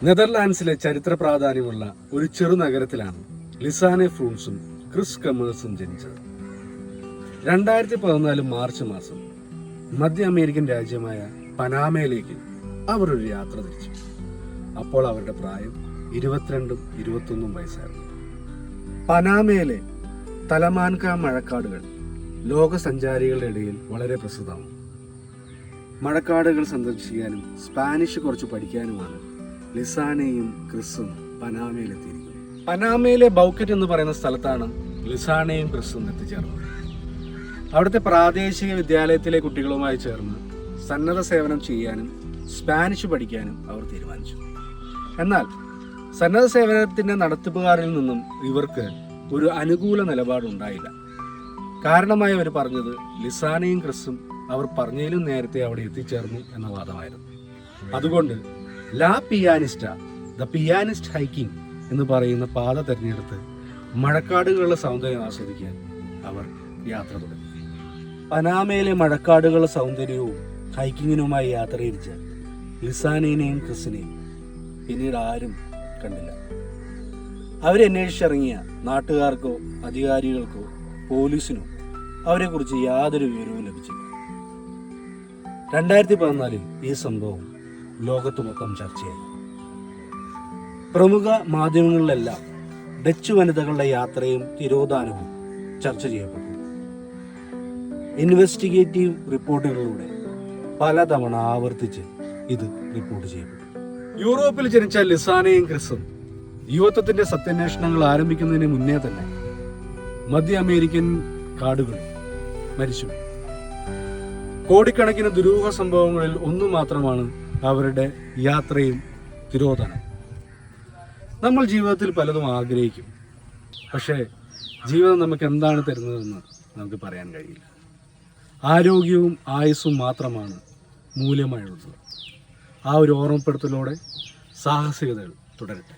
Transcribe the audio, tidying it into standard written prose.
നെതർലാൻഡ്സിലെ ചരിത്ര പ്രാധാന്യമുള്ള ഒരു ചെറു നഗരത്തിലാണ് ലിസാനെ ഫ്രൂൺസും ക്രിസ് കമേഴ്സും ജനിച്ചത്. 2014 മാർച്ച് മാസം മധ്യ അമേരിക്കൻ രാജ്യമായ പനാമയിലേക്ക് അവർ ഒരു യാത്ര തിരിച്ചു. അപ്പോൾ അവരുടെ പ്രായം 22ഉം 21ഉം വയസ്സായിരുന്നു. പനാമയിലെ തലമാൻക മഴക്കാടുകൾ ലോക സഞ്ചാരികളുടെ ഇടയിൽ വളരെ പ്രസിദ്ധമാണ്. മഴക്കാടുകൾ സന്ദർശിക്കാനും സ്പാനിഷ് കുറച്ച് പഠിക്കാനുമാണ് ലിസാനെയും ക്രിസും പനാമയിലെത്തിയിരിക്കുന്നത്. പനാമയിലെ ബൗക്കറ്റ് എന്ന് പറയുന്ന സ്ഥലത്താണ് ലിസാനെയും ക്രിസും എത്തിച്ചേർന്നത്. അവിടുത്തെ പ്രാദേശിക വിദ്യാലയത്തിലെ കുട്ടികളുമായി ചേർന്ന് സന്നദ്ധ സേവനം ചെയ്യാനും സ്പാനിഷ് പഠിക്കാനും അവർ തീരുമാനിച്ചു. എന്നാൽ സന്നദ്ധ സേവനത്തിന്റെ നടത്തിപ്പുകാരിൽ നിന്നും ഇവർക്ക് ഒരു അനുകൂല നിലപാടുണ്ടായില്ല. കാരണമായി അവർ പറഞ്ഞത് ലിസാനെയും ക്രിസും അവർ പറഞ്ഞതിലും നേരത്തെ അവിടെ എത്തിച്ചേർന്നു എന്ന വാദമായിരുന്നു. അതുകൊണ്ട് ലാ പിയാനിസ്റ്റ ദ പിയാനിസ്റ്റ് ഹൈക്കിംഗ് എന്ന് പറയുന്ന പാത തിരഞ്ഞെടുത്ത് മഴക്കാടുകളുടെ സൗന്ദര്യം ആസ്വദിക്കാൻ അവർ യാത്ര തുടങ്ങി. പനാമയിലെ മഴക്കാടുകളുടെ സൗന്ദര്യവും ഹൈക്കിങ്ങിനുമായി യാത്ര തിരിച്ച ലിസാനെയും ക്രിസിനെയും പിന്നീട് ആരും കണ്ടില്ല. അവരന്വേഷിച്ചിറങ്ങിയ നാട്ടുകാർക്കോ അധികാരികൾക്കോ പോലീസിനോ അവരെക്കുറിച്ച് യാതൊരു വിവരവും ലഭിച്ചില്ല. 2014 ഈ സംഭവം ലോകത്ത് മൊത്തം ചർച്ചയായി. പ്രമുഖ മാധ്യമങ്ങളിലെല്ലാം ഡച്ച് വനിതകളുടെ യാത്രയും തിരോധാനവും ചർച്ച ചെയ്യപ്പെട്ടു. ഇൻവെസ്റ്റിഗേറ്റീവ് റിപ്പോർട്ടുകളിലൂടെ പലതവണ ആവർത്തിച്ച് ഇത് റിപ്പോർട്ട് ചെയ്യപ്പെട്ടു. യൂറോപ്പിൽ ജനിച്ച ലിസാനെയും ക്രിസും യുവത്വത്തിന്റെ സത്യാന്വേഷണങ്ങൾ ആരംഭിക്കുന്നതിന് മുന്നേ തന്നെ മധ്യ അമേരിക്കൻ കാടുകളിൽ മരിച്ചു. കോടിക്കണക്കിന് ദുരൂഹ സംഭവങ്ങളിൽ ഒന്നു മാത്രമാണ് അവരുടെ യാത്രയും തിരോധാനവും. നമ്മൾ ജീവിതത്തിൽ പലതും ആഗ്രഹിക്കും, പക്ഷേ ജീവിതം നമുക്ക് എന്താണ് തരുന്നതെന്ന് നമുക്ക് പറയാൻ കഴിയില്ല. ആരോഗ്യവും ആയുസ്സും മാത്രമാണ് മൂല്യമായുള്ളത്. ആ ഒരു ഓർമ്മപ്പെടുത്തലോടെ സാഹസികതകൾ തുടരട്ടെ.